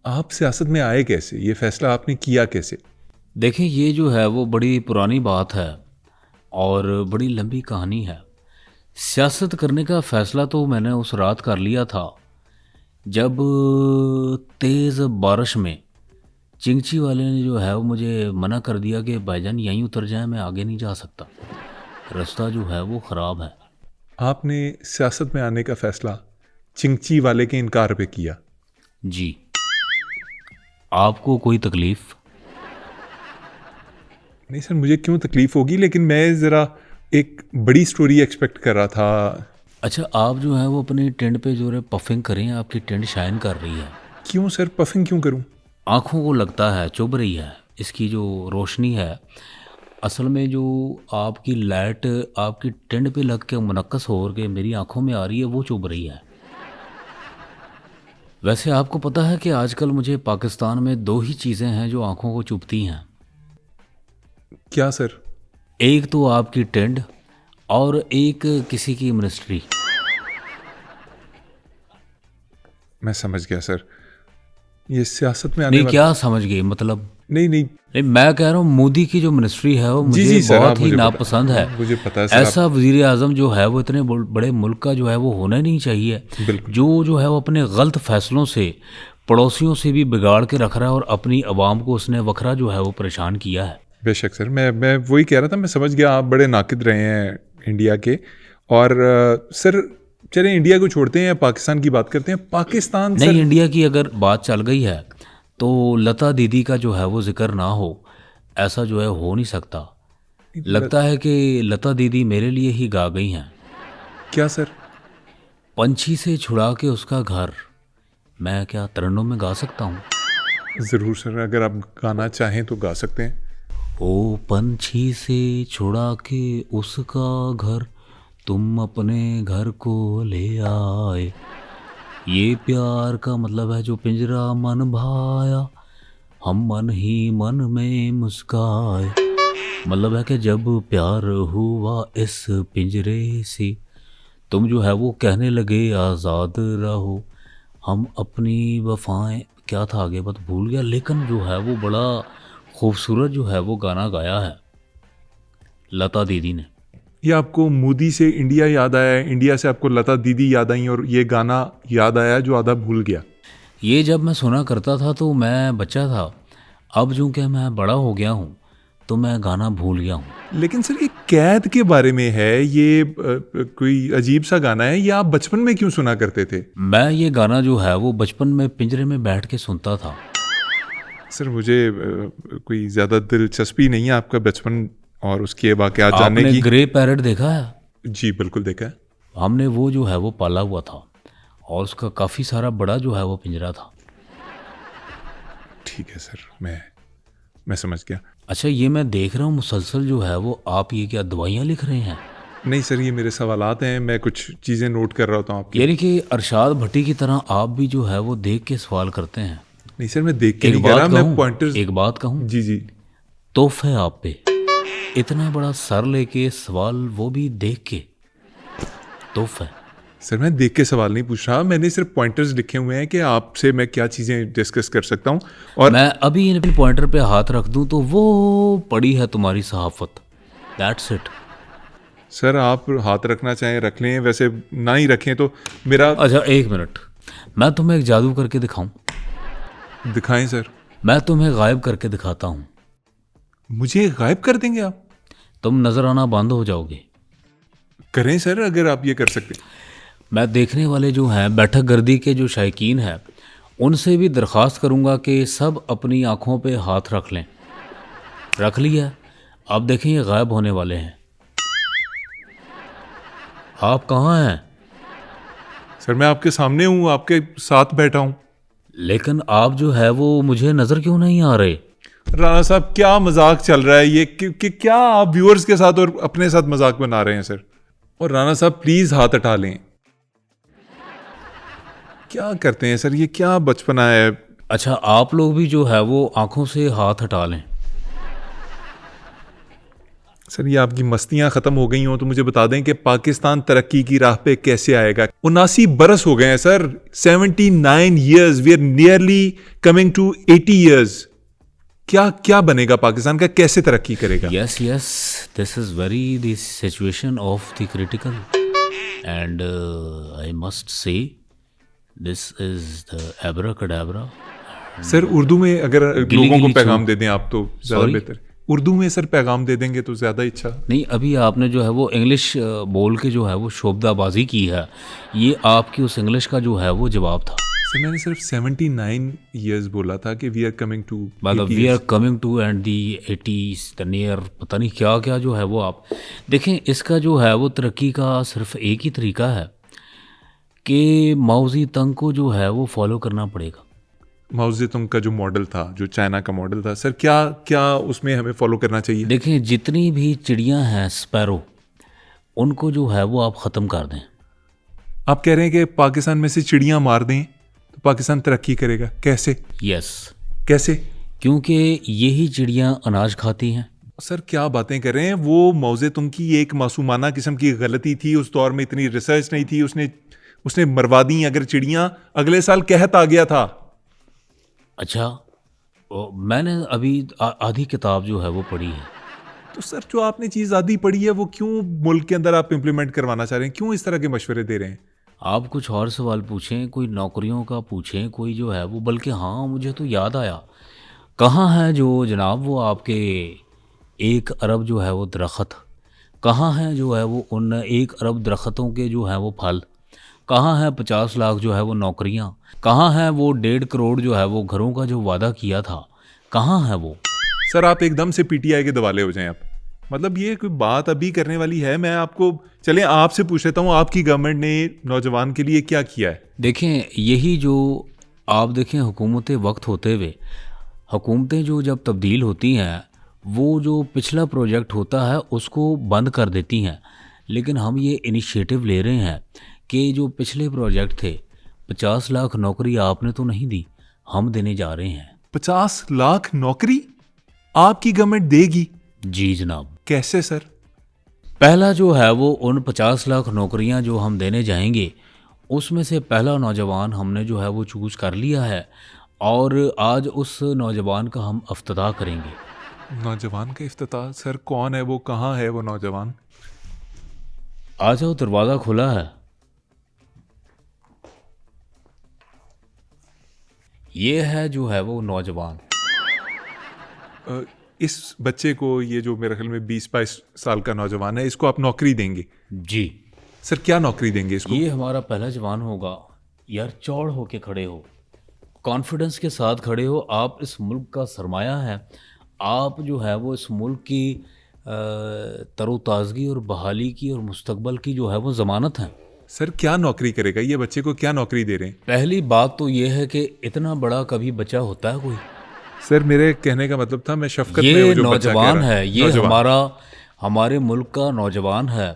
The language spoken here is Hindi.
आप सियासत में आए कैसे? ये फैसला आपने किया कैसे? देखें, ये जो है वो बड़ी पुरानी बात है और बड़ी लंबी कहानी है। सियासत करने का फ़ैसला तो मैंने उस रात कर लिया था जब तेज़ बारिश में चिंगची वाले ने जो है वो मुझे मना कर दिया कि भाईजान यहीं उतर जाएं, मैं आगे नहीं जा सकता, रास्ता जो है वो ख़राब है। आपने सियासत में आने का फैसला चिंगची वाले के इनकार पे किया? जी। आपको कोई तकलीफ़? नहीं सर, मुझे क्यों तकलीफ होगी, लेकिन मैं ज़रा एक बड़ी स्टोरी एक्सपेक्ट कर रहा था। अच्छा, आप जो है वो अपनी टेंट पे जो है पफिंग करें, आपकी टेंट शाइन कर रही है। क्यों सर, पफिंग क्यों करूं? आँखों को लगता है चुभ रही है, इसकी जो रोशनी है असल में जो आपकी लाइट आपकी टेंट पे लग के मुनक्कस हो के मेरी आंखों में आ रही है वो चुभ रही है। वैसे आपको पता है कि आजकल मुझे पाकिस्तान में दो ही चीज़ें हैं जो आंखों को चुभती हैं। क्या सर? एक तो आपकी टेंट और एक किसी की मिनिस्ट्री। मैं समझ गया सर, ये सियासत में आने नहीं, वाला। क्या समझ गए मतलब? नहीं नहीं। नहीं, मैं कह रहा हूँ मोदी की जो मिनिस्ट्री है वो जी मुझे जी सर, बहुत ही मुझे नापसंद है। मुझे पता है सर। ऐसा वजीर आज़म जो है वो इतने बड़े मुल्क का जो है वो होना ही नहीं चाहिए। बिल्कुल। जो है वो अपने गलत फैसलों से पड़ोसियों से भी बिगाड़ के रख रहा है और अपनी आवाम को उसने वखरा जो है वो परेशान किया है। बेशक सर, मैं वही कह रहा था, मैं समझ गया आप बड़े नाकिद रहे हैं इंडिया के। और सर चलें, इंडिया को छोड़ते हैं, पाकिस्तान की बात करते हैं। पाकिस्तान सर। नहीं, इंडिया की अगर बात चल गई है तो लता दीदी का जो है वो जिक्र ना हो, ऐसा जो है हो नहीं सकता। लगता है कि लता दीदी मेरे लिए ही गा गई हैं। क्या सर? पंछी से छुड़ा के उसका घर, मैं क्या तरन्नुम में गा सकता हूँ? ज़रूर सर, अगर आप गाना चाहें तो गा सकते हैं। ओ पंछी से छुड़ा के उसका घर, तुम अपने घर को ले आए। ये प्यार का मतलब है जो पिंजरा मन भाया, हम मन ही मन में मुस्काए। मतलब है कि जब प्यार हुआ इस पिंजरे से, तुम जो है वो कहने लगे आज़ाद रहो, हम अपनी वफाएं, क्या था आगे बात भूल गया, लेकिन जो है वो बड़ा खूबसूरत जो है वो गाना गाया है लता दीदी ने। ये आपको मोदी से इंडिया याद आया है, इंडिया से आपको लता दीदी याद आई, और ये गाना याद आया जो आधा भूल गया? ये जब मैं सुना करता था तो मैं बच्चा था, अब जो कि मैं बड़ा हो गया हूँ तो मैं गाना भूल गया हूँ। लेकिन सर ये कैद के बारे में है, ये कोई अजीब सा गाना है। ये आप बचपन में क्यों सुना करते थे? मैं ये गाना जो है वो बचपन में पिंजरे में बैठ के सुनता था। सर मुझे कोई ज़्यादा दिलचस्पी नहीं है आपका बचपन और उसके वाक़यात जानने आपने की। ग्रे पैरेट देखा है? जी बिल्कुल देखा है। हमने वो जो है वो पाला हुआ था और उसका काफ़ी सारा बड़ा जो है वो पिंजरा था। ठीक है सर, मैं समझ गया। अच्छा, ये मैं देख रहा हूँ मुसलसल जो है वो आप ये क्या दवाइयाँ लिख रहे हैं? नहीं सर, ये मेरे सवालात हैं, मैं कुछ चीज़ें नोट कर रहा होता हूँ आपकी। यानी कि अरशाद भट्टी की तरह आप भी जो है वो देख के सवाल करते हैं। नहीं सर, मैं देख के एक नहीं कह रहा, बात मैं कहूँ, पॉइंटर्स। एक बात कहूँ, जी जी। तोहफा है आप पे, इतना बड़ा सर लेके सवाल, वो भी देख के, तोहफा है। सर मैं देख के सवाल नहीं पूछ रहा, मैंने सिर्फ पॉइंटर्स लिखे हुए हैं कि आपसे मैं क्या चीज़ें डिस्कस कर सकता हूँ। और मैं अभी इन पॉइंटर पे हाथ रख दूं तो वो पड़ी है तुम्हारी सहाफत, दैट्स इट। सर आप हाथ रखना चाहें रख लें, वैसे ना ही रखें तो मेरा। अच्छा एक मिनट, मैं तुम्हें एक जादू करके दिखाऊं? दिखाएं सर। मैं तुम्हें गायब करके दिखाता हूं, मुझे गायब कर देंगे आप? तुम नजर आना बंद हो जाओगे। करें सर, अगर आप ये कर सकते हैं। मैं देखने वाले जो हैं बैठक गर्दी के जो शायकीन हैं उनसे भी दरख्वास्त करूंगा कि सब अपनी आंखों पे हाथ रख लें। रख लिया? आप देखें ये गायब होने वाले हैं। आप कहाँ हैं? सर मैं आपके सामने हूँ, आपके साथ बैठा हूँ। लेकिन आप जो है वो मुझे नज़र क्यों नहीं आ रहे? राणा साहब क्या मजाक चल रहा है ये? क्या आप व्यूअर्स के साथ और अपने साथ मजाक बना रहे हैं सर? और राणा साहब प्लीज हाथ हटा लें। क्या करते हैं सर, ये क्या बचपना है? अच्छा, आप लोग भी जो है वो आंखों से हाथ हटा लें। सर ये आपकी मस्तियां खत्म हो गई हों तो मुझे बता दें कि पाकिस्तान तरक्की की राह पे कैसे आएगा। 79 बरस हो गए हैं sir, 79 years, we are nearly coming to 80 years। क्या क्या बनेगा पाकिस्तान का, कैसे तरक्की करेगा? Yes, yes, this is very the situation of the critical, and I must say this is the abracadabra. Sir Urdu में अगर गिली लोगों को गिली पैगाम चूक। दे दें आप तो ज़्यादा Sorry? बेहतर। उर्दू में सर पैगाम दे देंगे तो ज़्यादा अच्छा। नहीं, अभी आपने जो है वो इंग्लिश बोल के जो है वो शोबदाबाजी की है, ये आपकी उस इंग्लिश का जो है वो जवाब था। सर मैंने सिर्फ 79 years बोला था कि वी आर कमिंग टू मतलब we are coming to and the 80s the near, पता नहीं क्या क्या जो है वो आप देखें। इसका जो है वो तरक्की का सिर्फ एक ही तरीका है कि माओजी तंग को जो है वो फॉलो करना पड़ेगा। माओ ज़ेतुंग का जो मॉडल था, जो चाइना का मॉडल था, सर क्या क्या उसमें हमें फॉलो करना चाहिए? देखें, जितनी भी चिड़ियां हैं स्पैरो, उनको जो है वो आप ख़त्म कर दें। आप कह रहे हैं कि पाकिस्तान में से चिड़ियां मार दें तो पाकिस्तान तरक्की करेगा? कैसे यस, कैसे? क्योंकि यही चिड़ियां अनाज खाती हैं। सर क्या बातें कर रहे हैं? वो माओ ज़ेतुंग की एक मासूमाना किस्म की गलती थी, उस दौर में इतनी रिसर्च नहीं थी, उसने मरवा दी अगर चिड़ियां, अगले साल कहत आ गया था। अच्छा, मैंने अभी आधी किताब जो है वो पढ़ी है। तो सर जो आपने चीज़ आधी पढ़ी है वो क्यों मुल्क के अंदर आप इम्प्लीमेंट करवाना चाह रहे हैं? क्यों इस तरह के मशवरे दे रहे हैं? आप कुछ और सवाल पूछें, कोई नौकरियों का पूछें, कोई जो है वो, बल्कि हाँ मुझे तो याद आया, कहाँ है जो जनाब वो आपके 1 अरब जो है वो दरख्त, कहाँ है जो है वो उन 1 अरब दरख्तों के जो है वो फल, कहाँ है 50 लाख जो है वो नौकरियाँ, कहाँ है वो 1.5 करोड़ जो है वो घरों का जो वादा किया था, कहाँ है वो? सर आप एकदम से पीटीआई के दवाले हो जाएं आप, मतलब ये कोई बात अभी करने वाली है? मैं आपको चलें आपसे पूछ लेता हूँ, आपकी गवर्नमेंट ने नौजवान के लिए क्या किया है? देखें, यही जो आप देखें, हुकूमतें वक्त होते हुए, हुकूमतें जो जब तब्दील होती हैं, वो जो पिछला प्रोजेक्ट होता है उसको बंद कर देती हैं। लेकिन हम ये इनिशिएटिव ले रहे हैं कि जो पिछले प्रोजेक्ट थे, 50 लाख नौकरी आपने तो नहीं दी, हम देने जा रहे हैं। 50 लाख नौकरी आपकी गवर्नमेंट देगी? जी जनाब। कैसे सर? पहला जो है वो उन 50 लाख नौकरियां जो हम देने जाएंगे, उसमें से पहला नौजवान हमने जो है वो चूज़ कर लिया है, और आज उस नौजवान का हम इफ्तिताह करेंगे। नौजवान का इफ्तिताह? सर कौन है वो, कहाँ है वो नौजवान? आ जाओ, दरवाज़ा खुला है। ये है जो है वो नौजवान। इस बच्चे को, ये जो मेरे ख्याल में 20-22 साल का नौजवान है, इसको आप नौकरी देंगे? जी सर क्या नौकरी देंगे इसको? ये हमारा पहला जवान होगा। यार चौड़ होके खड़े हो, कॉन्फिडेंस के साथ खड़े हो, आप इस मुल्क का सरमाया है, आप जो है वो इस मुल्क की तरोताज़गी और बहाली की और मुस्तकबल की जो है वो ज़मानत है। सर क्या नौकरी करेगा ये बच्चे को, क्या नौकरी दे रहे हैं? पहली बात तो ये है कि इतना बड़ा कभी बच्चा होता है कोई? सर मेरे कहने का मतलब था, मैं शफकत में ये वो जो बच्चा कह नौजवान रहा है, ये नौजवान। हमारे मुल्क का नौजवान है,